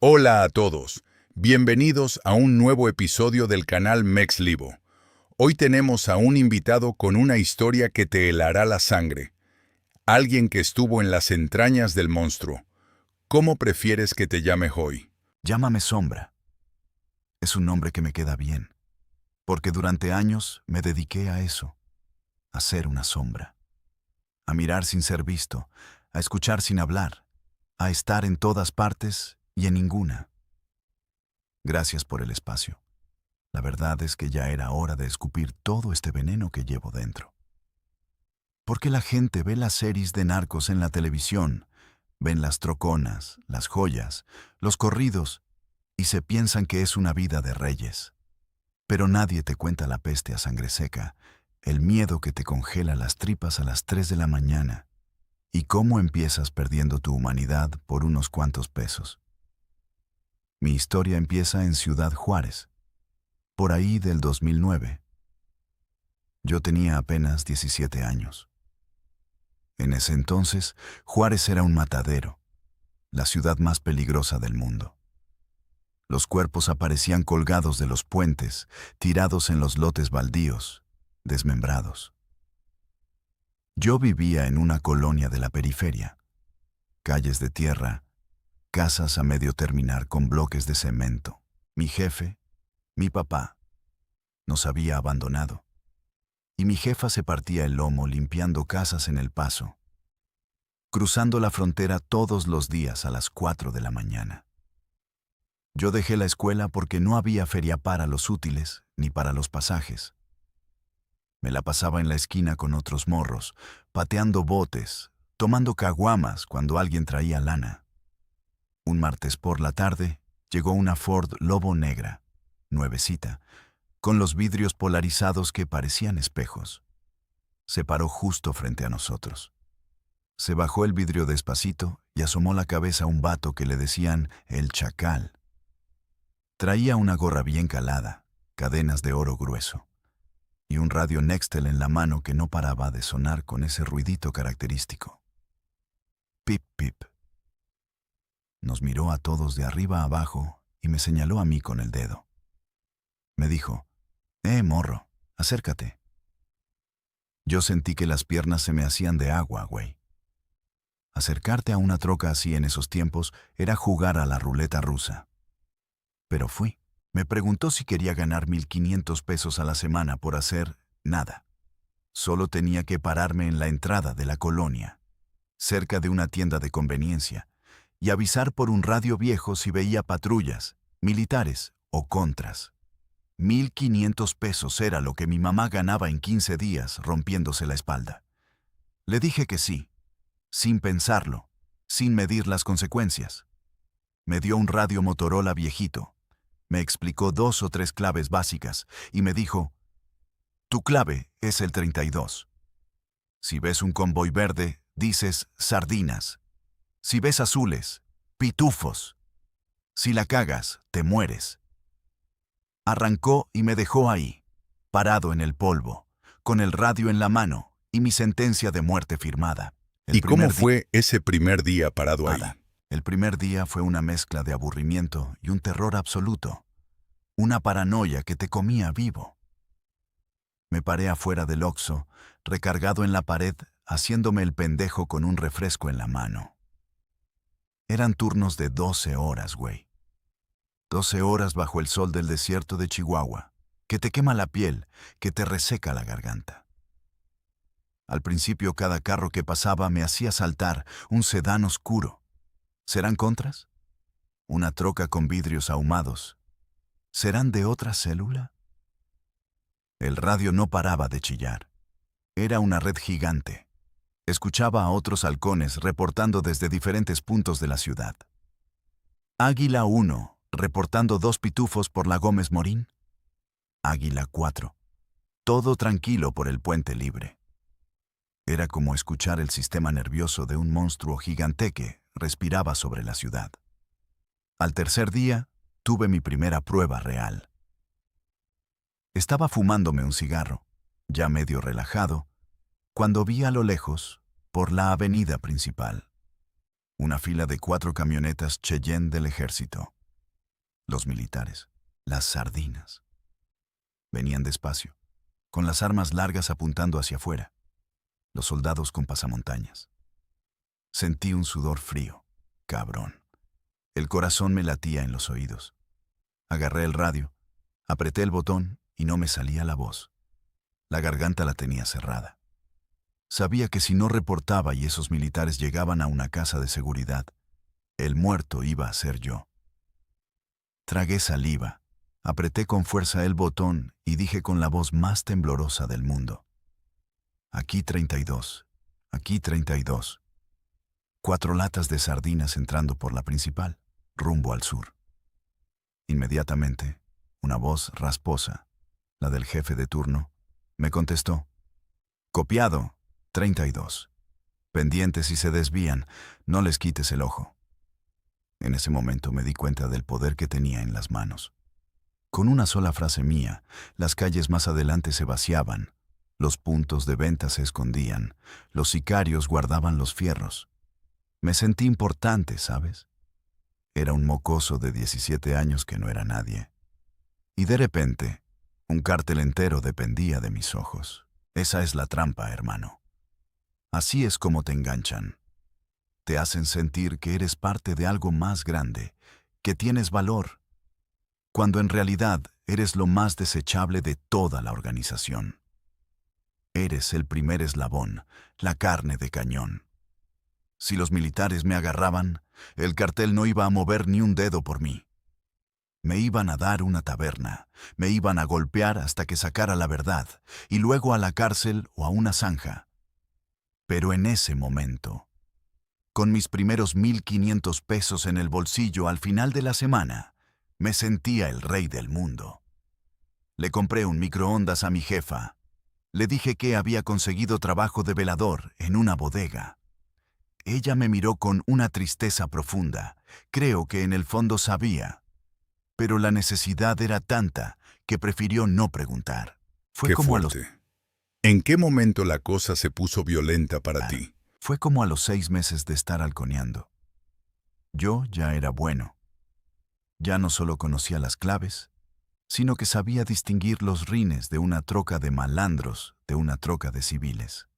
Hola a todos, bienvenidos a un nuevo episodio del canal Mexlibo. Hoy tenemos a un invitado con una historia que te helará la sangre. Alguien que estuvo en las entrañas del monstruo. ¿Cómo prefieres que te llame hoy? Llámame Sombra. Es un nombre que me queda bien, porque durante años me dediqué a eso, a ser una sombra, a mirar sin ser visto, a escuchar sin hablar, a estar en todas partes y en ninguna. Gracias por el espacio. La verdad es que ya era hora de escupir todo este veneno que llevo dentro. Porque la gente ve las series de narcos en la televisión, ven las troconas, las joyas, los corridos, y se piensan que es una vida de reyes. Pero nadie te cuenta la peste a sangre seca, el miedo que te congela las tripas a las 3 de la mañana, y cómo empiezas perdiendo tu humanidad por unos cuantos pesos. Mi historia empieza en Ciudad Juárez, por ahí del 2009. Yo tenía apenas 17 años. En ese entonces, Juárez era un matadero, la ciudad más peligrosa del mundo. Los cuerpos aparecían colgados de los puentes, tirados en los lotes baldíos, desmembrados. Yo vivía en una colonia de la periferia, calles de tierra, casas a medio terminar con bloques de cemento. Mi jefe, mi papá, nos había abandonado, y mi jefa se partía el lomo limpiando casas en El Paso, cruzando la frontera todos los días a las 4 de la mañana. Yo dejé la escuela porque no había feria para los útiles ni para los pasajes. Me la pasaba en la esquina con otros morros, pateando botes, tomando caguamas cuando alguien traía lana. Un martes por la tarde llegó una Ford Lobo negra, nuevecita, con los vidrios polarizados que parecían espejos. Se paró justo frente a nosotros. Se bajó el vidrio despacito y asomó la cabeza a un vato que le decían el Chacal. Traía una gorra bien calada, cadenas de oro grueso, y un radio Nextel en la mano que no paraba de sonar con ese ruidito característico. Pip, pip. Nos miró a todos de arriba a abajo y me señaló a mí con el dedo. Me dijo, morro, acércate. Yo sentí que las piernas se me hacían de agua, güey. Acercarte a una troca así en esos tiempos era jugar a la ruleta rusa. Pero fui. Me preguntó si quería ganar 1,500 pesos a la semana por hacer nada. Solo tenía que pararme en la entrada de la colonia, cerca de una tienda de conveniencia, y avisar por un radio viejo si veía patrullas, militares o contras. 1,500 pesos era lo que mi mamá ganaba en 15 días rompiéndose la espalda. Le dije que sí, sin pensarlo, sin medir las consecuencias. Me dio un radio Motorola viejito. Me explicó 2 o 3 claves básicas y me dijo, tu clave es el 32. Si ves un convoy verde, dices sardinas. Si ves azules, pitufos. Si la cagas, te mueres. Arrancó y me dejó ahí, parado en el polvo, con el radio en la mano y mi sentencia de muerte firmada. ¿Y cómo fue ese primer día parado ahí? El primer día fue una mezcla de aburrimiento y un terror absoluto. Una paranoia que te comía vivo. Me paré afuera del Oxxo, recargado en la pared, haciéndome el pendejo con un refresco en la mano. Eran turnos de 12 horas, güey. 12 horas bajo el sol del desierto de Chihuahua, que te quema la piel, que te reseca la garganta. Al principio cada carro que pasaba me hacía saltar, un sedán oscuro. ¿Serán contras? Una troca con vidrios ahumados. ¿Serán de otra célula? El radio no paraba de chillar. Era una red gigante. Escuchaba a otros halcones reportando desde diferentes puntos de la ciudad. Águila 1, reportando 2 pitufos por la Gómez Morín. Águila 4. Todo tranquilo por el puente libre. Era como escuchar el sistema nervioso de un monstruo gigante que respiraba sobre la ciudad. Al tercer día, tuve mi primera prueba real. Estaba fumándome un cigarro, ya medio relajado, cuando vi a lo lejos, por la avenida principal, Una fila de 4 camionetas Cheyenne del ejército. Los militares, las sardinas. Venían despacio, con las armas largas apuntando hacia afuera. Los soldados con pasamontañas. Sentí un sudor frío, cabrón. El corazón me latía en los oídos. Agarré el radio, apreté el botón y no me salía la voz. La garganta la tenía cerrada. Sabía que si no reportaba y esos militares llegaban a una casa de seguridad, el muerto iba a ser yo. Tragué saliva, apreté con fuerza el botón y dije con la voz más temblorosa del mundo: Aquí 32, aquí 32. 4 latas de sardinas entrando por la principal, rumbo al sur. Inmediatamente, una voz rasposa, la del jefe de turno, me contestó: Copiado, 32. Pendientes si se desvían, no les quites el ojo. En ese momento me di cuenta del poder que tenía en las manos. Con una sola frase mía, las calles más adelante se vaciaban, los puntos de venta se escondían, los sicarios guardaban los fierros. Me sentí importante, ¿sabes? Era un mocoso de 17 años que no era nadie. Y de repente, un cártel entero dependía de mis ojos. Esa es la trampa, hermano. Así es como te enganchan. Te hacen sentir que eres parte de algo más grande, que tienes valor, cuando en realidad eres lo más desechable de toda la organización. Eres el primer eslabón, la carne de cañón. Si los militares me agarraban, el cartel no iba a mover ni un dedo por mí. Me iban a dar una taberna, me iban a golpear hasta que sacara la verdad, y luego a la cárcel o a una zanja. Pero en ese momento, con mis primeros 1,500 pesos en el bolsillo al final de la semana, me sentía el rey del mundo. Le compré un microondas a mi jefa. Le dije que había conseguido trabajo de velador en una bodega. Ella me miró con una tristeza profunda. Creo que en el fondo sabía. Pero la necesidad era tanta que prefirió no preguntar. Qué fuerte. ¿En qué momento la cosa se puso violenta para ti? Fue como a los 6 meses de estar halconeando. Yo ya era bueno. Ya no solo conocía las claves, sino que sabía distinguir los rines de una troca de malandros de una troca de civiles.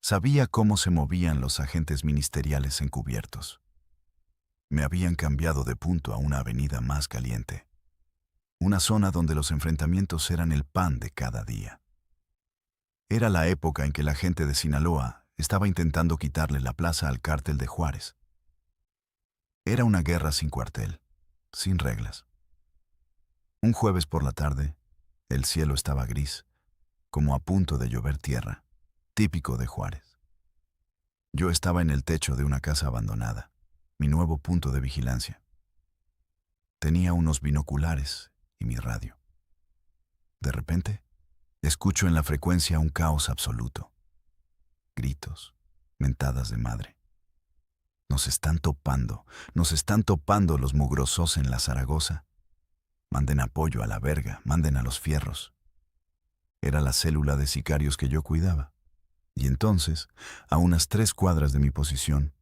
Sabía cómo se movían los agentes ministeriales encubiertos. Me habían cambiado de punto a una avenida más caliente, una zona donde los enfrentamientos eran el pan de cada día. Era la época en que la gente de Sinaloa estaba intentando quitarle la plaza al cártel de Juárez. Era una guerra sin cuartel, sin reglas. Un jueves por la tarde, el cielo estaba gris, como a punto de llover tierra, típico de Juárez. Yo estaba en el techo de una casa abandonada, mi nuevo punto de vigilancia. Tenía unos binoculares y mi radio. De repente, escucho en la frecuencia un caos absoluto. Gritos, mentadas de madre. Nos están topando los mugrosos en la Zaragoza. Manden apoyo a la verga, manden a los fierros. Era la célula de sicarios que yo cuidaba. Y entonces, a unas 3 cuadras de mi posición,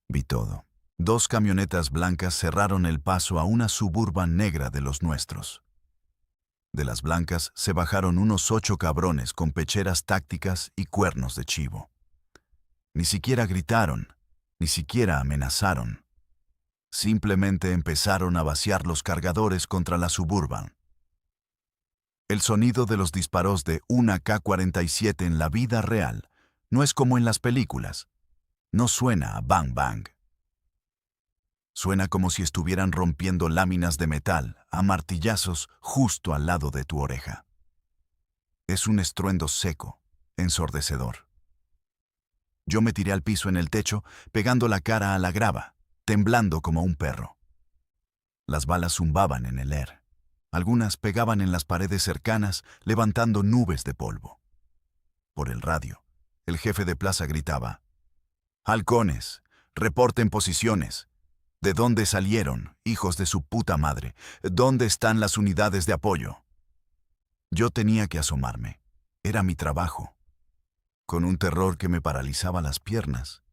vi todo. 2 camionetas blancas cerraron el paso a una Suburban negra de los nuestros. De las blancas se bajaron unos 8 cabrones con pecheras tácticas y cuernos de chivo. Ni siquiera gritaron, ni siquiera amenazaron. Simplemente empezaron a vaciar los cargadores contra la Suburban. El sonido de los disparos de una K-47 en la vida real no es como en las películas. No suena a bang bang. Suena como si estuvieran rompiendo láminas de metal a martillazos justo al lado de tu oreja. Es un estruendo seco, ensordecedor. Yo me tiré al piso en el techo, pegando la cara a la grava, temblando como un perro. Las balas zumbaban en el aire. Algunas pegaban en las paredes cercanas, levantando nubes de polvo. Por el radio, el jefe de plaza gritaba: «Halcones, reporten posiciones. ¿De dónde salieron, hijos de su puta madre? ¿Dónde están las unidades de apoyo?». Yo tenía que asomarme. Era mi trabajo. Con un terror que me paralizaba las piernas,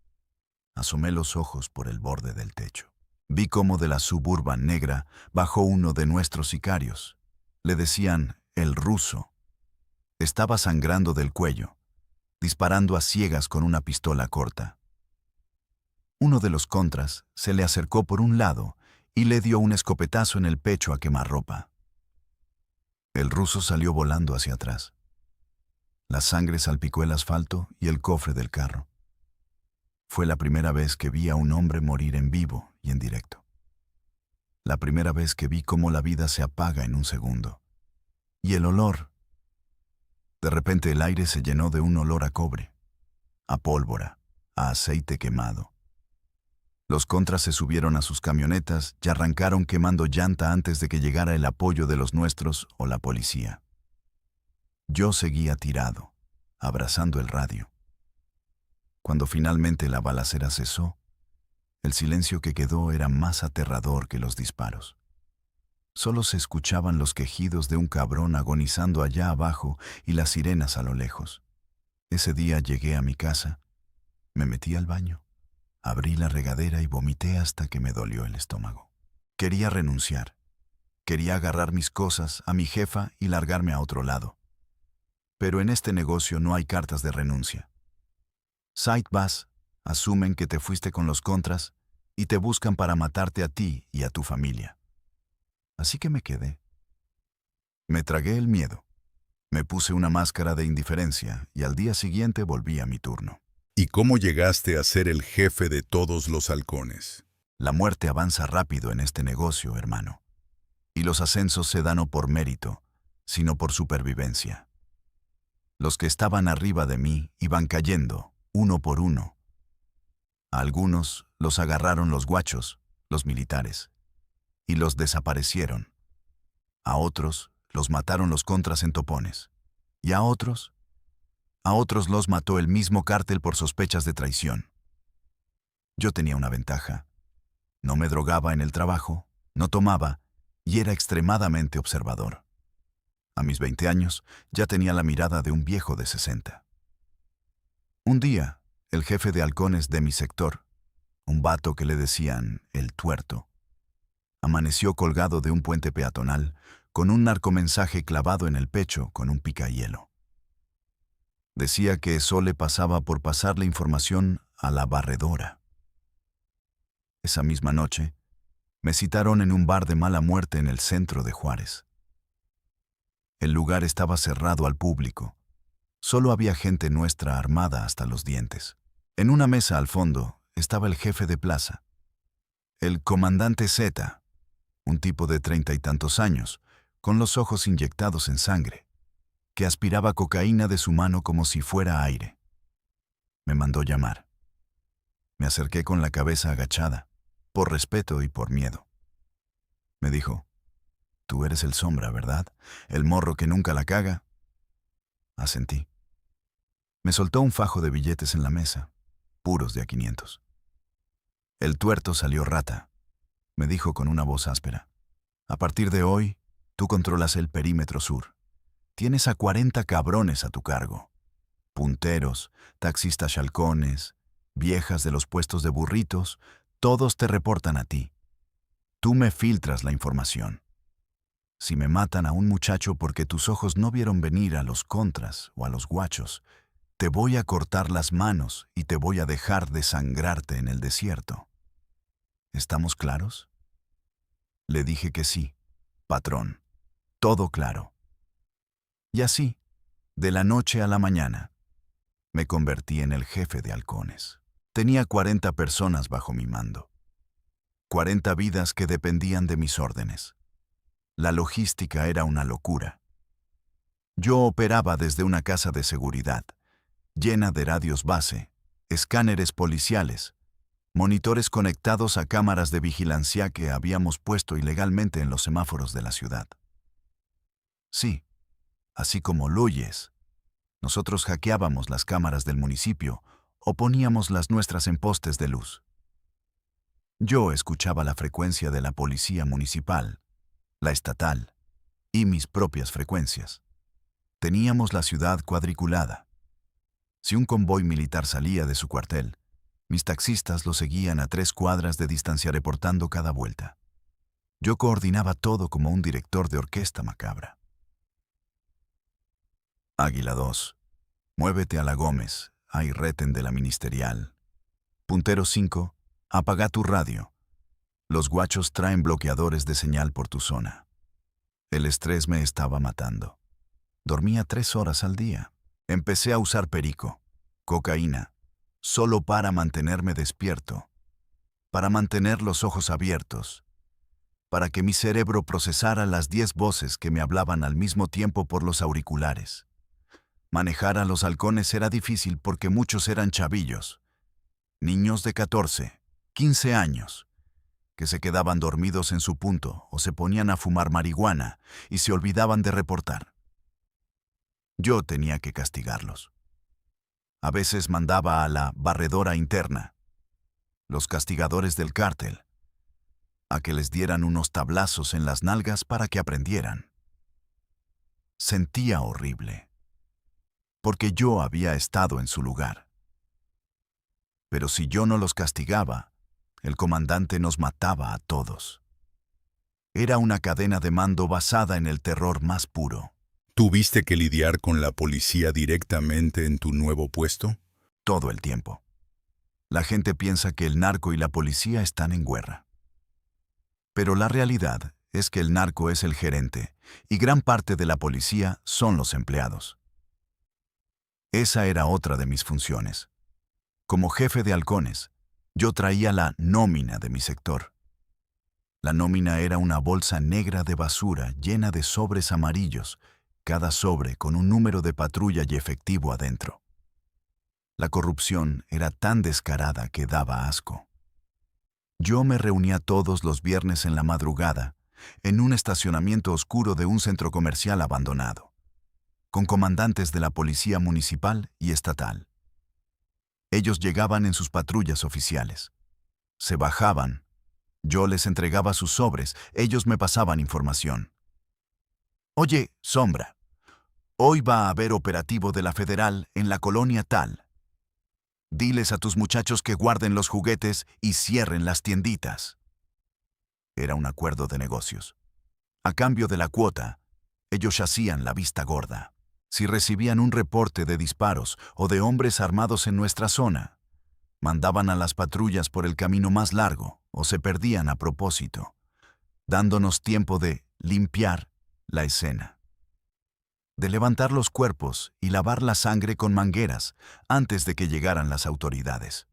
Asomé los ojos por el borde del techo. Vi cómo de la Suburban negra bajó uno de nuestros sicarios. Le decían el ruso. Estaba sangrando del cuello, disparando a ciegas con una pistola corta. Uno de los contras se le acercó por un lado y le dio un escopetazo en el pecho a quemarropa. El ruso salió volando hacia atrás. La sangre salpicó el asfalto y el cofre del carro. Fue la primera vez que vi a un hombre morir en vivo y en directo. La primera vez que vi cómo la vida se apaga en un segundo. Y el olor. De repente el aire se llenó de un olor a cobre, a pólvora, a aceite quemado. Los contras se subieron a sus camionetas y arrancaron quemando llanta antes de que llegara el apoyo de los nuestros o la policía. Yo seguía tirado, abrazando el radio. Cuando finalmente la balacera cesó, el silencio que quedó era más aterrador que los disparos. Solo se escuchaban los quejidos de un cabrón agonizando allá abajo y las sirenas a lo lejos. Ese día llegué a mi casa, me metí al baño, abrí la regadera y vomité hasta que me dolió el estómago. Quería renunciar. Quería agarrar mis cosas, a mi jefa y largarme a otro lado. Pero en este negocio no hay cartas de renuncia. Site vas, asumen que te fuiste con los contras y te buscan para matarte a ti y a tu familia. Así que me quedé. Me tragué el miedo. Me puse una máscara de indiferencia y al día siguiente volví a mi turno. ¿Y cómo llegaste a ser el jefe de todos los halcones? La muerte avanza rápido en este negocio, hermano. Y los ascensos se dan no por mérito, sino por supervivencia. Los que estaban arriba de mí iban cayendo, uno por uno. A algunos los agarraron los guachos, los militares, y los desaparecieron. A otros los mataron los contras en topones. Y a otros los mató el mismo cártel por sospechas de traición. Yo tenía una ventaja. No me drogaba en el trabajo, no tomaba y era extremadamente observador. A mis 20 años ya tenía la mirada de un viejo de 60. Un día, el jefe de halcones de mi sector, un vato que le decían el tuerto, amaneció colgado de un puente peatonal con un narcomensaje clavado en el pecho con un picahielo. Decía que eso le pasaba por pasarle información a la barredora. Esa misma noche, me citaron en un bar de mala muerte en el centro de Juárez. El lugar estaba cerrado al público. Solo había gente nuestra armada hasta los dientes. En una mesa al fondo estaba el jefe de plaza, el comandante Z, un tipo de 30 y tantos años, con los ojos inyectados en sangre, que aspiraba cocaína de su mano como si fuera aire. Me mandó llamar. Me acerqué con la cabeza agachada, por respeto y por miedo. Me dijo, «Tú eres el Sombra, ¿verdad? El morro que nunca la caga». Asentí. Me soltó un fajo de billetes en la mesa, puros de a 500. El tuerto salió rata. Me dijo con una voz áspera, «A partir de hoy, tú controlas el perímetro sur. Tienes a 40 cabrones a tu cargo. Punteros, taxistas halcones, viejas de los puestos de burritos, todos te reportan a ti. Tú me filtras la información. Si me matan a un muchacho porque tus ojos no vieron venir a los contras o a los guachos, te voy a cortar las manos y te voy a dejar desangrarte en el desierto. ¿Estamos claros?» Le dije que sí, patrón. Todo claro. Y así, de la noche a la mañana, me convertí en el jefe de halcones. Tenía 40 personas bajo mi mando. 40 vidas que dependían de mis órdenes. La logística era una locura. Yo operaba desde una casa de seguridad, llena de radios base, escáneres policiales, monitores conectados a cámaras de vigilancia que habíamos puesto ilegalmente en los semáforos de la ciudad. Sí, así como lo oyes, nosotros hackeábamos las cámaras del municipio o poníamos las nuestras en postes de luz. Yo escuchaba la frecuencia de la policía municipal, la estatal y mis propias frecuencias. Teníamos la ciudad cuadriculada. Si un convoy militar salía de su cuartel, Mis taxistas lo seguían a 3 cuadras de distancia reportando cada vuelta. Yo coordinaba todo como un director de orquesta macabra. Águila 2. Muévete a la Gómez. Hay retén de la ministerial. Puntero 5. Apaga tu radio. Los guachos traen bloqueadores de señal por tu zona. El estrés me estaba matando. Dormía 3 horas al día. Empecé a usar perico, cocaína, solo para mantenerme despierto, para mantener los ojos abiertos, para que mi cerebro procesara las 10 voces que me hablaban al mismo tiempo por los auriculares. Manejar a los halcones era difícil porque muchos eran chavillos, niños de 14, 15 años, que se quedaban dormidos en su punto o se ponían a fumar marihuana y se olvidaban de reportar. Yo tenía que castigarlos. A veces mandaba a la barredora interna, los castigadores del cártel, a que les dieran unos tablazos en las nalgas para que aprendieran. Sentía horrible, porque yo había estado en su lugar. Pero si yo no los castigaba, el comandante nos mataba a todos. Era una cadena de mando basada en el terror más puro. ¿Tuviste que lidiar con la policía directamente en tu nuevo puesto? Todo el tiempo. La gente piensa que el narco y la policía están en guerra. Pero la realidad es que el narco es el gerente y gran parte de la policía son los empleados. Esa era otra de mis funciones. Como jefe de halcones, yo traía la nómina de mi sector. La nómina era una bolsa negra de basura llena de sobres amarillos, cada sobre con un número de patrulla y efectivo adentro. La corrupción era tan descarada que daba asco. Yo me reunía todos los viernes en la madrugada, en un estacionamiento oscuro de un centro comercial abandonado, con comandantes de la policía municipal y estatal. Ellos llegaban en sus patrullas oficiales. Se bajaban. Yo les entregaba sus sobres, ellos me pasaban información. Oye, Sombra, hoy va a haber operativo de la Federal en la colonia tal. Diles a tus muchachos que guarden los juguetes y cierren las tienditas. Era un acuerdo de negocios. A cambio de la cuota, ellos hacían la vista gorda. Si recibían un reporte de disparos o de hombres armados en nuestra zona, mandaban a las patrullas por el camino más largo o se perdían a propósito, dándonos tiempo de limpiar la escena, de levantar los cuerpos y lavar la sangre con mangueras antes de que llegaran las autoridades.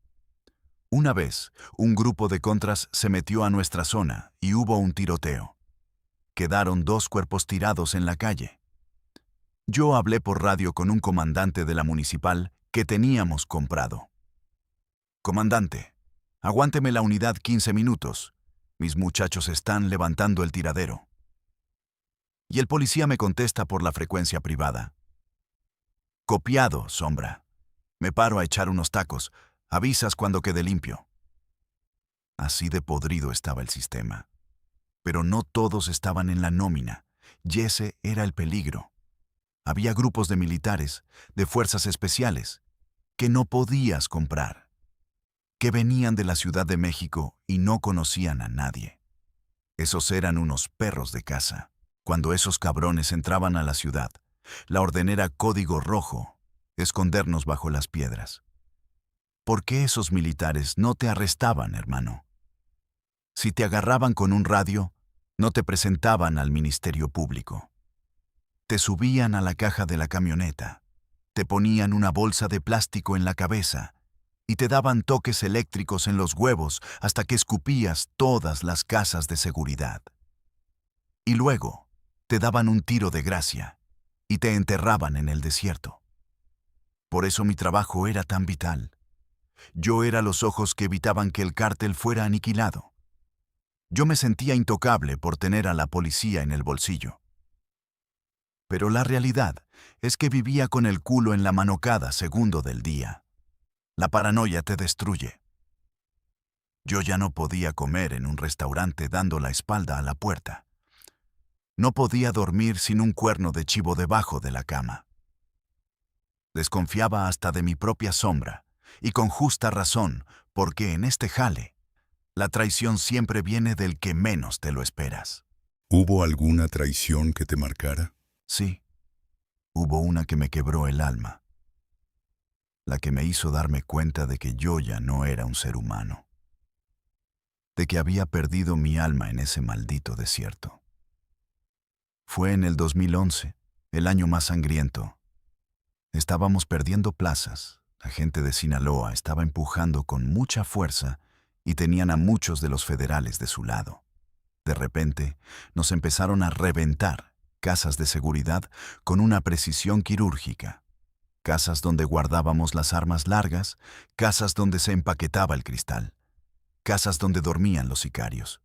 Una vez, un grupo de contras se metió a nuestra zona y hubo un tiroteo. Quedaron 2 cuerpos tirados en la calle. Yo hablé por radio con un comandante de la municipal que teníamos comprado. Comandante, aguánteme la unidad 15 minutos. Mis muchachos están levantando el tiradero. Y el policía me contesta por la frecuencia privada. Copiado, Sombra. Me paro a echar unos tacos. Avisas cuando quede limpio. Así de podrido estaba el sistema. Pero no todos estaban en la nómina, y ese era el peligro. Había grupos de militares, de fuerzas especiales, que no podías comprar, que venían de la Ciudad de México y no conocían a nadie. Esos eran unos perros de caza. Cuando esos cabrones entraban a la ciudad, la orden era código rojo, escondernos bajo las piedras. ¿Por qué esos militares no te arrestaban, hermano? Si te agarraban con un radio, no te presentaban al Ministerio Público. Te subían a la caja de la camioneta, te ponían una bolsa de plástico en la cabeza y te daban toques eléctricos en los huevos hasta que escupías todas las casas de seguridad. Y luego, te daban un tiro de gracia y te enterraban en el desierto. Por eso mi trabajo era tan vital. Yo era los ojos que evitaban que el cártel fuera aniquilado. Yo me sentía intocable por tener a la policía en el bolsillo. Pero la realidad es que vivía con el culo en la mano cada segundo del día. La paranoia te destruye. Yo ya no podía comer en un restaurante dando la espalda a la puerta. No podía dormir sin un cuerno de chivo debajo de la cama. Desconfiaba hasta de mi propia sombra, y con justa razón, porque en este jale, la traición siempre viene del que menos te lo esperas. ¿Hubo alguna traición que te marcara? Sí, hubo una que me quebró el alma, la que me hizo darme cuenta de que yo ya no era un ser humano, de que había perdido mi alma en ese maldito desierto. Fue en el 2011, el año más sangriento. Estábamos perdiendo plazas, la gente de Sinaloa estaba empujando con mucha fuerza y tenían a muchos de los federales de su lado. De repente, nos empezaron a reventar casas de seguridad con una precisión quirúrgica. Casas donde guardábamos las armas largas, casas donde se empaquetaba el cristal, casas donde dormían los sicarios.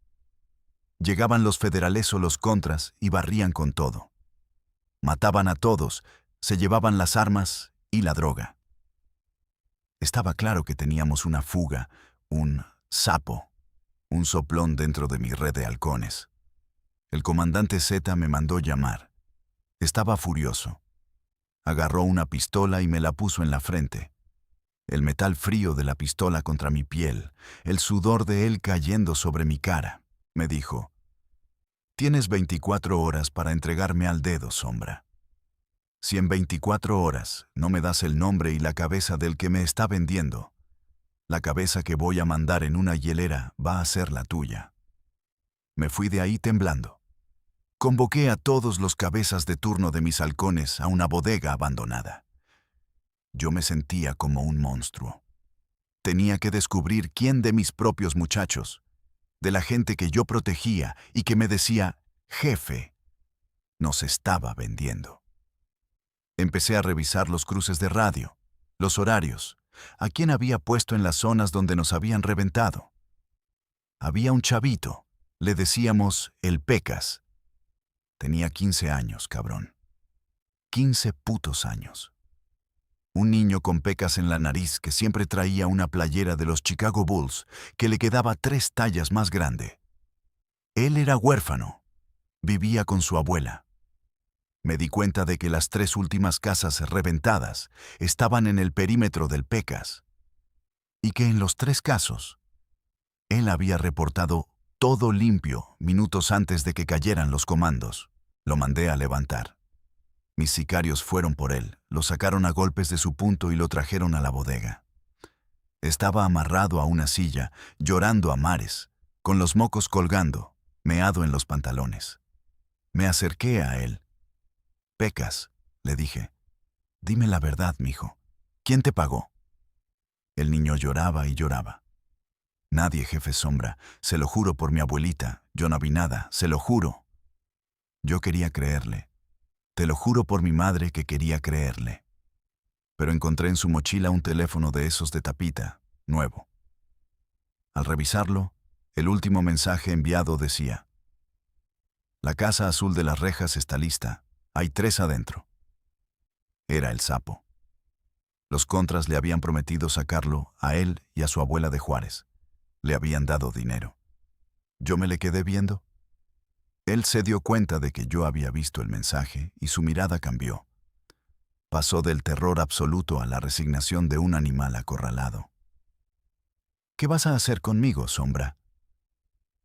Llegaban los federales o los contras y barrían con todo. Mataban a todos, se llevaban las armas y la droga. Estaba claro que teníamos una fuga, un sapo, un soplón dentro de mi red de halcones. El comandante Z me mandó llamar. Estaba furioso. Agarró una pistola y me la puso en la frente. El metal frío de la pistola contra mi piel, el sudor de él cayendo sobre mi cara. Me dijo: «Tienes 24 horas para entregarme al dedo, Sombra. Si en 24 horas no me das el nombre y la cabeza del que me está vendiendo, la cabeza que voy a mandar en una hielera va a ser la tuya». Me fui de ahí temblando. Convoqué a todos los cabezas de turno de mis halcones a una bodega abandonada. Yo me sentía como un monstruo. Tenía que descubrir quién de mis propios muchachos, de la gente que yo protegía y que me decía «jefe», nos estaba vendiendo. Empecé a revisar los cruces de radio, los horarios, a quién había puesto en las zonas donde nos habían reventado. Había un chavito, le decíamos el Pecas. Tenía 15 años, cabrón. 15 putos años. Un niño con pecas en la nariz que siempre traía una playera de los Chicago Bulls que le quedaba 3 tallas más grande. Él era huérfano. Vivía con su abuela. Me di cuenta de que las 3 últimas casas reventadas estaban en el perímetro del Pecas y que en los 3 casos, él había reportado todo limpio minutos antes de que cayeran los comandos. Lo mandé a levantar. Mis sicarios fueron por él, lo sacaron a golpes de su punto y lo trajeron a la bodega. Estaba amarrado a una silla, llorando a mares, con los mocos colgando, meado en los pantalones. Me acerqué a él. «Pecas», le dije, «dime la verdad, mijo. ¿Quién te pagó?» El niño lloraba y lloraba. «Nadie, jefe Sombra, se lo juro por mi abuelita, yo no vi nada, se lo juro». Yo quería creerle. Te lo juro por mi madre que quería creerle. Pero encontré en su mochila un teléfono de esos de tapita, nuevo. Al revisarlo, el último mensaje enviado decía: «La casa azul de las rejas está lista. Hay 3 adentro». Era el sapo. Los contras le habían prometido sacarlo a él y a su abuela de Juárez. Le habían dado dinero. Yo me le quedé viendo. Él se dio cuenta de que yo había visto el mensaje y su mirada cambió. Pasó del terror absoluto a la resignación de un animal acorralado. «¿Qué vas a hacer conmigo, Sombra?»,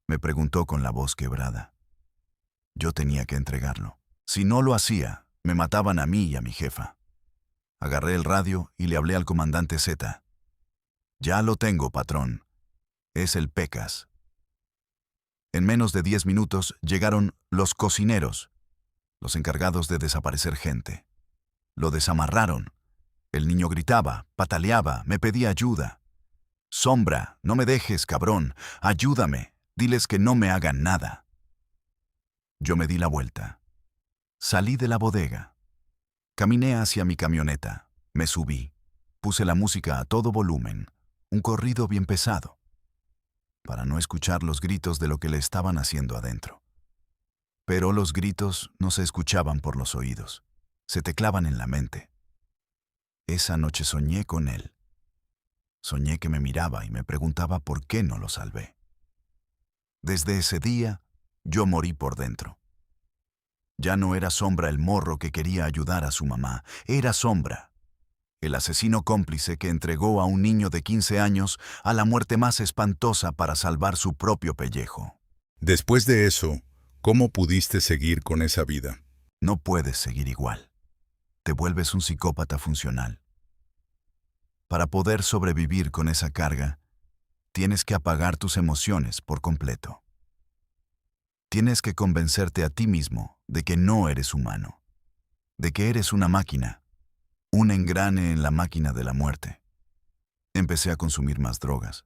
me preguntó con la voz quebrada. Yo tenía que entregarlo. Si no lo hacía, me mataban a mí y a mi jefa. Agarré el radio y le hablé al comandante Z. «Ya lo tengo, patrón. Es el Pecas». En menos de 10 minutos llegaron los cocineros, los encargados de desaparecer gente. Lo desamarraron. El niño gritaba, pataleaba, me pedía ayuda. «Sombra, no me dejes, cabrón. Ayúdame. Diles que no me hagan nada». Yo me di la vuelta. Salí de la bodega. Caminé hacia mi camioneta. Me subí. Puse la música a todo volumen, un corrido bien pesado, para no escuchar los gritos de lo que le estaban haciendo adentro. Pero los gritos no se escuchaban por los oídos, se te clavan en la mente. Esa noche soñé con él. Soñé que me miraba y me preguntaba por qué no lo salvé. Desde ese día, yo morí por dentro. Ya no era Sombra el morro que quería ayudar a su mamá, era Sombra. el asesino cómplice que entregó a un niño de 15 años a la muerte más espantosa para salvar su propio pellejo. Después de eso, ¿cómo pudiste seguir con esa vida? No puedes seguir igual. Te vuelves un psicópata funcional. Para poder sobrevivir con esa carga, tienes que apagar tus emociones por completo. Tienes que convencerte a ti mismo de que no eres humano, de que eres una máquina, un engrane en la máquina de la muerte. Empecé a consumir más drogas.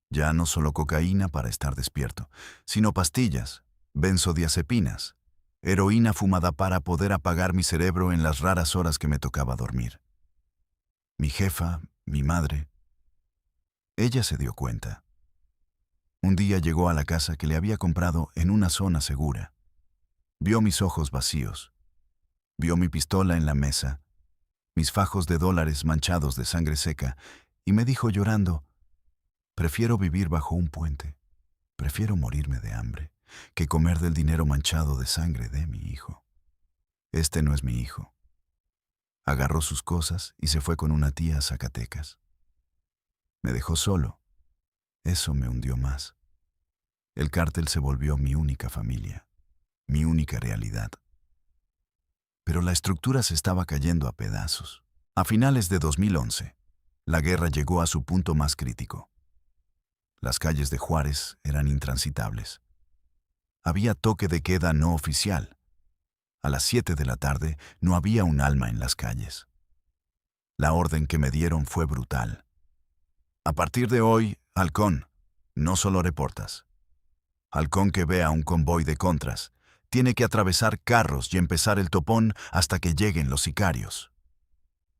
Ya no solo cocaína para estar despierto, sino pastillas, benzodiazepinas, heroína fumada para poder apagar mi cerebro en las raras horas que me tocaba dormir. Mi jefa, mi madre, ella se dio cuenta. Un día llegó a la casa que le había comprado en una zona segura. Vio mis ojos vacíos. Vio mi pistola en la mesa, mis fajos de dólares manchados de sangre seca, y me dijo llorando: prefiero vivir bajo un puente, prefiero morirme de hambre, que comer del dinero manchado de sangre de mi hijo. Este no es mi hijo. Agarró sus cosas y se fue con una tía a Zacatecas. Me dejó solo. Eso me hundió más. El cártel se volvió mi única familia, mi única realidad. Pero la estructura se estaba cayendo a pedazos. A finales de 2011, la guerra llegó a su punto más crítico. Las calles de Juárez eran intransitables. Había toque de queda no oficial. A las 7 de la tarde no había un alma en las calles. La orden que me dieron fue brutal. A partir de hoy, halcón, no solo reportas. Halcón que vea un convoy de contras tiene que atravesar carros y empezar el topón hasta que lleguen los sicarios.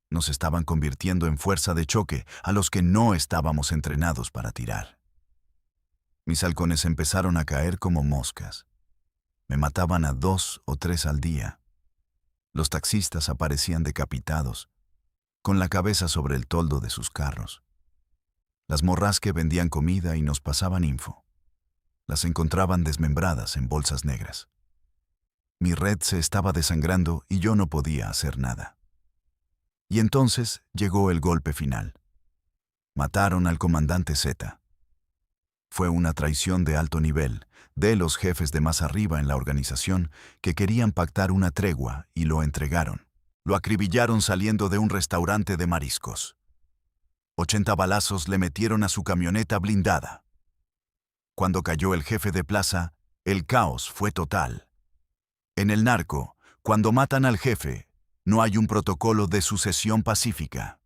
Nos estaban convirtiendo en fuerza de choque a los que no estábamos entrenados para tirar. Mis halcones empezaron a caer como moscas. Me mataban a 2 o 3 al día. Los taxistas aparecían decapitados, con la cabeza sobre el toldo de sus carros. Las morras que vendían comida y nos pasaban info. Las encontraban desmembradas en bolsas negras. Mi red se estaba desangrando y yo no podía hacer nada. Y entonces llegó el golpe final. Mataron al comandante Z. Fue una traición de alto nivel, de los jefes de más arriba en la organización que querían pactar una tregua y lo entregaron. Lo acribillaron saliendo de un restaurante de mariscos. 80 balazos le metieron a su camioneta blindada. Cuando cayó el jefe de plaza, el caos fue total. En el narco, cuando matan al jefe, no hay un protocolo de sucesión pacífica.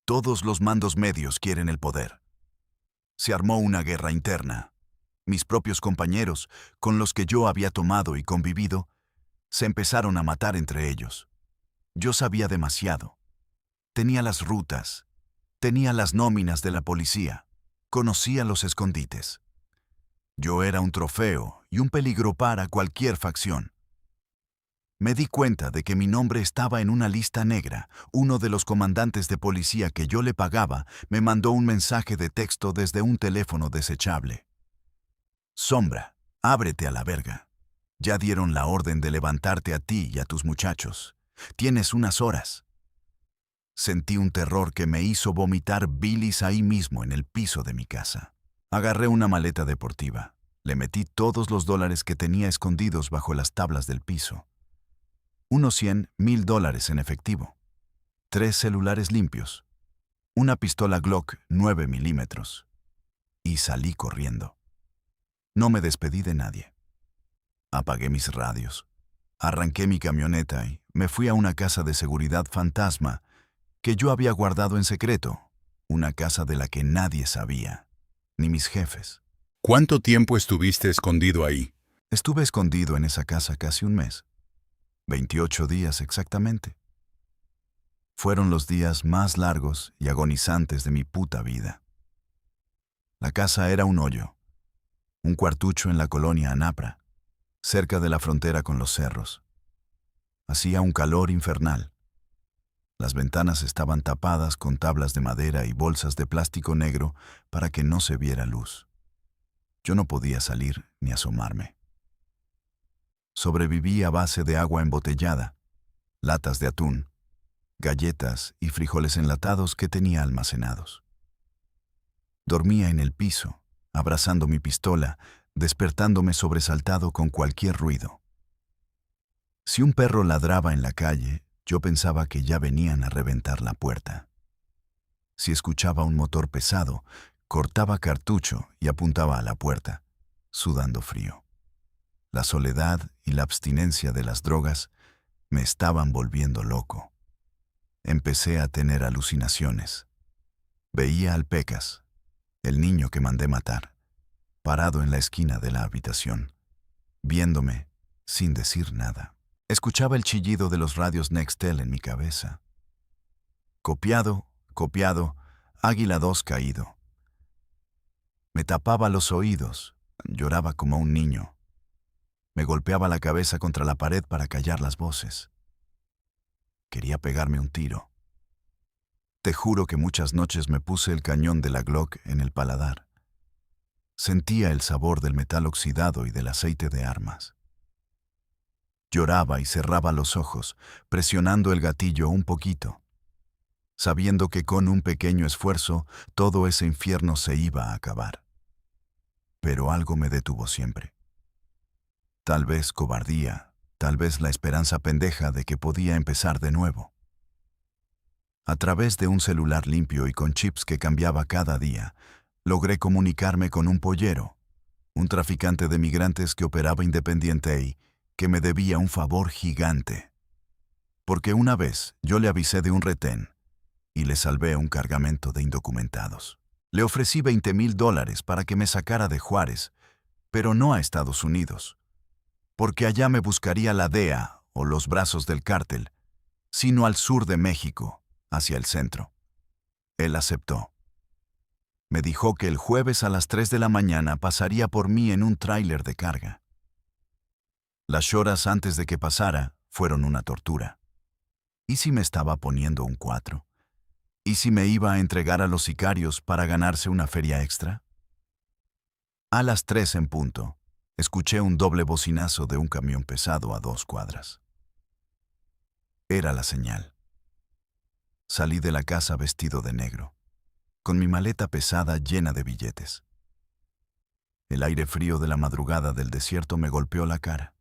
Todos los mandos medios quieren el poder. Se armó una guerra interna. Mis propios compañeros, con los que yo había tomado y convivido, se empezaron a matar entre ellos. Yo sabía demasiado. Tenía las rutas, tenía las nóminas de la policía, conocía los escondites. Yo era un trofeo y un peligro para cualquier facción. Me di cuenta de que mi nombre estaba en una lista negra. Uno de los comandantes de policía que yo le pagaba me mandó un mensaje de texto desde un teléfono desechable. Sombra, ábrete a la verga. Ya dieron la orden de levantarte a ti y a tus muchachos. Tienes unas horas. Sentí un terror que me hizo vomitar bilis ahí mismo en el piso de mi casa. Agarré una maleta deportiva. Le metí todos los dólares que tenía escondidos bajo las tablas del piso. Unos 100,000 dólares en efectivo. 3 celulares limpios. Una pistola Glock 9 milímetros. Y salí corriendo. No me despedí de nadie. Apagué mis radios. Arranqué mi camioneta y me fui a una casa de seguridad fantasma que yo había guardado en secreto. Una casa de la que nadie sabía, ni mis jefes. ¿Cuánto tiempo estuviste escondido ahí? Estuve escondido en esa casa casi un mes. 28 días exactamente. Fueron los días más largos y agonizantes de mi puta vida. La casa era un hoyo. Un cuartucho en la colonia Anapra, cerca de la frontera con los cerros. Hacía un calor infernal. Las ventanas estaban tapadas con tablas de madera y bolsas de plástico negro para que no se viera luz. Yo no podía salir ni asomarme. Sobreviví a base de agua embotellada, latas de atún, galletas y frijoles enlatados que tenía almacenados. Dormía en el piso, abrazando mi pistola, despertándome sobresaltado con cualquier ruido. Si un perro ladraba en la calle, yo pensaba que ya venían a reventar la puerta. Si escuchaba un motor pesado, cortaba cartucho y apuntaba a la puerta, sudando frío. La soledad y la abstinencia de las drogas me estaban volviendo loco. Empecé a tener alucinaciones. Veía al Pecas, el niño que mandé matar, parado en la esquina de la habitación, viéndome sin decir nada. Escuchaba el chillido de los radios Nextel en mi cabeza. Copiado, Águila 2 caído. Me tapaba los oídos, lloraba como un niño. Me golpeaba la cabeza contra la pared para callar las voces. Quería pegarme un tiro. Te juro que muchas noches me puse el cañón de la Glock en el paladar. Sentía el sabor del metal oxidado y del aceite de armas. Lloraba y cerraba los ojos, presionando el gatillo un poquito, sabiendo que con un pequeño esfuerzo todo ese infierno se iba a acabar. Pero algo me detuvo siempre. Tal vez cobardía, tal vez la esperanza pendeja de que podía empezar de nuevo. A través de un celular limpio y con chips que cambiaba cada día, logré comunicarme con un pollero, un traficante de migrantes que operaba independiente y que me debía un favor gigante. Porque una vez yo le avisé de un retén y le salvé un cargamento de indocumentados. Le ofrecí $20,000 para que me sacara de Juárez, pero no a Estados Unidos, porque allá me buscaría la DEA o los brazos del cártel, sino al sur de México, hacia el centro. Él aceptó. Me dijo que el jueves a las 3 de la mañana pasaría por mí en un tráiler de carga. Las horas antes de que pasara fueron una tortura. ¿Y si me estaba poniendo un 4? ¿Y si me iba a entregar a los sicarios para ganarse una feria extra? A las 3 en punto, escuché un doble bocinazo de un camión pesado a 2 cuadras. Era la señal. Salí de la casa vestido de negro, con mi maleta pesada llena de billetes. El aire frío de la madrugada del desierto me golpeó la cara.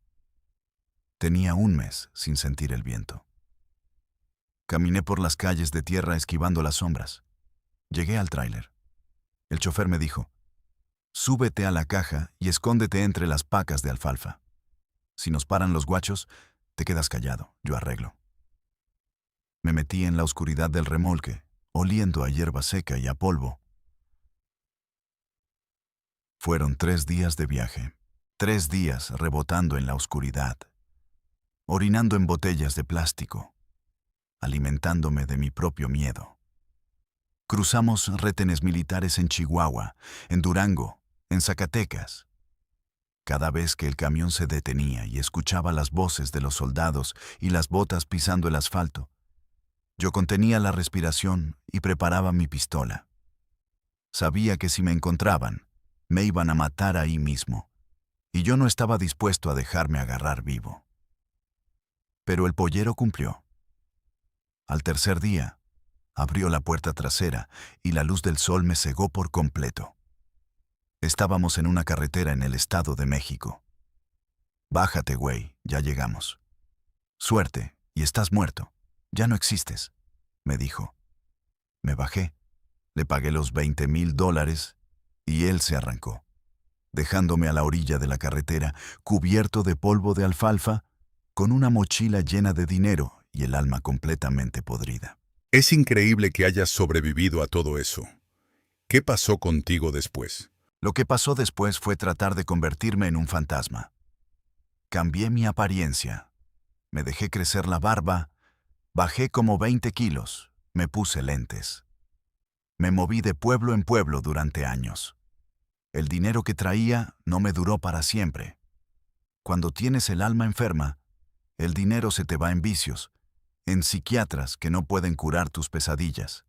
Tenía un mes sin sentir el viento. Caminé por las calles de tierra esquivando las sombras. Llegué al tráiler. El chofer me dijo: «Súbete a la caja y escóndete entre las pacas de alfalfa. Si nos paran los guachos, te quedas callado, yo arreglo». Me metí en la oscuridad del remolque, oliendo a hierba seca y a polvo. Fueron 3 días de viaje, 3 días rebotando en la oscuridad, orinando en botellas de plástico, alimentándome de mi propio miedo. Cruzamos retenes militares en Chihuahua, en Durango, en Zacatecas. Cada vez que el camión se detenía y escuchaba las voces de los soldados y las botas pisando el asfalto, yo contenía la respiración y preparaba mi pistola. Sabía que si me encontraban, me iban a matar ahí mismo, y yo no estaba dispuesto a dejarme agarrar vivo. Pero el pollero cumplió. Al tercer día, abrió la puerta trasera y la luz del sol me cegó por completo. Estábamos en una carretera en el Estado de México. «Bájate, güey, ya llegamos». «Suerte, y estás muerto. Ya no existes», me dijo. Me bajé, le pagué los $20,000 y él se arrancó, dejándome a la orilla de la carretera, cubierto de polvo de alfalfa, con una mochila llena de dinero y el alma completamente podrida. Es increíble que hayas sobrevivido a todo eso. ¿Qué pasó contigo después? Lo que pasó después fue tratar de convertirme en un fantasma. Cambié mi apariencia, me dejé crecer la barba, bajé como 20 kilos, me puse lentes. Me moví de pueblo en pueblo durante años. El dinero que traía no me duró para siempre. Cuando tienes el alma enferma, el dinero se te va en vicios, en psiquiatras que no pueden curar tus pesadillas,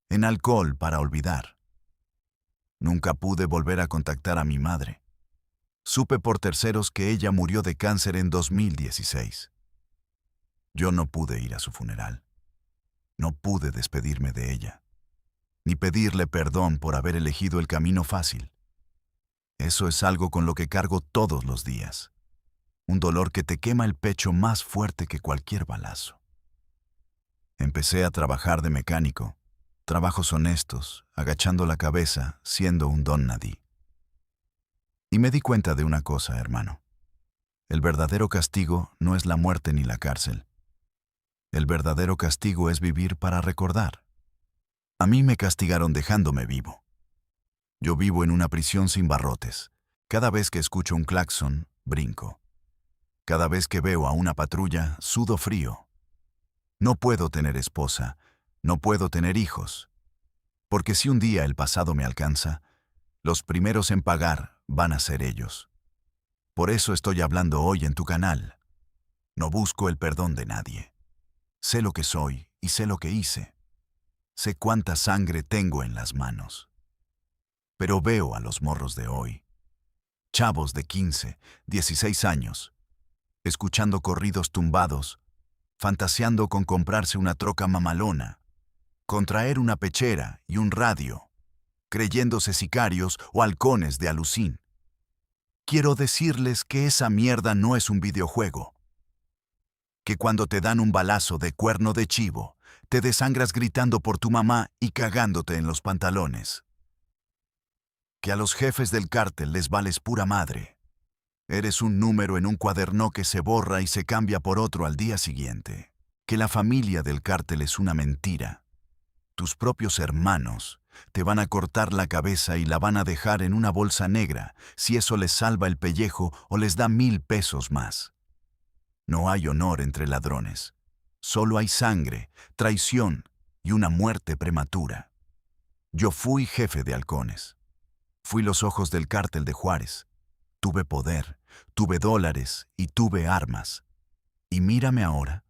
en alcohol para olvidar. Nunca pude volver a contactar a mi madre. Supe por terceros que ella murió de cáncer en 2016. Yo no pude ir a su funeral. No pude despedirme de ella, ni pedirle perdón por haber elegido el camino fácil. Eso es algo con lo que cargo todos los días. Un dolor que te quema el pecho más fuerte que cualquier balazo. Empecé a trabajar de mecánico, trabajos honestos, agachando la cabeza, siendo un don nadie. Y me di cuenta de una cosa, hermano. El verdadero castigo no es la muerte ni la cárcel. El verdadero castigo es vivir para recordar. A mí me castigaron dejándome vivo. Yo vivo en una prisión sin barrotes. Cada vez que escucho un claxon, brinco. Cada vez que veo a una patrulla, sudo frío. No puedo tener esposa, no puedo tener hijos. Porque si un día el pasado me alcanza, los primeros en pagar van a ser ellos. Por eso estoy hablando hoy en tu canal. No busco el perdón de nadie. Sé lo que soy y sé lo que hice. Sé cuánta sangre tengo en las manos. Pero veo a los morros de hoy. Chavos de 15, 16 años, escuchando corridos tumbados, fantaseando con comprarse una troca mamalona, con traer una pechera y un radio, creyéndose sicarios o halcones de alucín. Quiero decirles que esa mierda no es un videojuego. Que cuando te dan un balazo de cuerno de chivo, te desangras gritando por tu mamá y cagándote en los pantalones. Que a los jefes del cártel les vales pura madre. Eres un número en un cuaderno que se borra y se cambia por otro al día siguiente. Que la familia del cártel es una mentira. Tus propios hermanos te van a cortar la cabeza y la van a dejar en una bolsa negra si eso les salva el pellejo o les da 1000 pesos más. No hay honor entre ladrones. Solo hay sangre, traición y una muerte prematura. Yo fui jefe de halcones. Fui los ojos del cártel de Juárez. Tuve poder, tuve dólares y tuve armas. Y mírame ahora.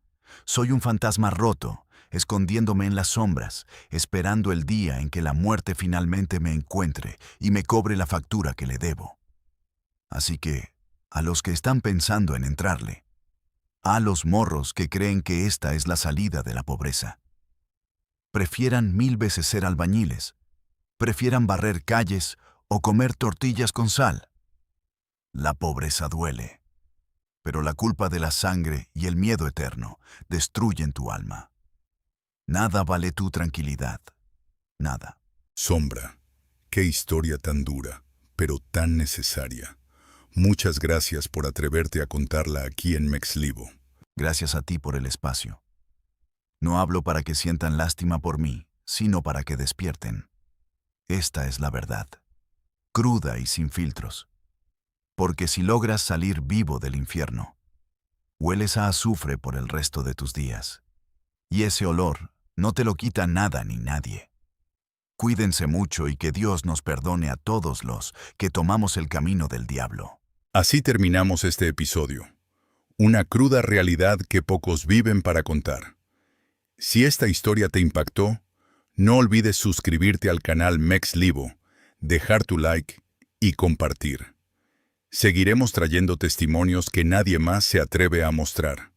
Soy un fantasma roto, escondiéndome en las sombras, esperando el día en que la muerte finalmente me encuentre y me cobre la factura que le debo. Así que, a los que están pensando en entrarle, a los morros que creen que esta es la salida de la pobreza, prefieran 1000 veces ser albañiles, prefieran barrer calles o comer tortillas con sal. La pobreza duele, pero la culpa de la sangre y el miedo eterno destruyen tu alma. Nada vale tu tranquilidad. Nada. Sombra, qué historia tan dura, pero tan necesaria. Muchas gracias por atreverte a contarla aquí en Mexlibo. Gracias a ti por el espacio. No hablo para que sientan lástima por mí, sino para que despierten. Esta es la verdad, cruda y sin filtros. Porque si logras salir vivo del infierno, hueles a azufre por el resto de tus días. Y ese olor no te lo quita nada ni nadie. Cuídense mucho y que Dios nos perdone a todos los que tomamos el camino del diablo. Así terminamos este episodio. Una cruda realidad que pocos viven para contar. Si esta historia te impactó, no olvides suscribirte al canal Mexlibo, dejar tu like y compartir. Seguiremos trayendo testimonios que nadie más se atreve a mostrar.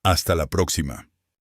Hasta la próxima.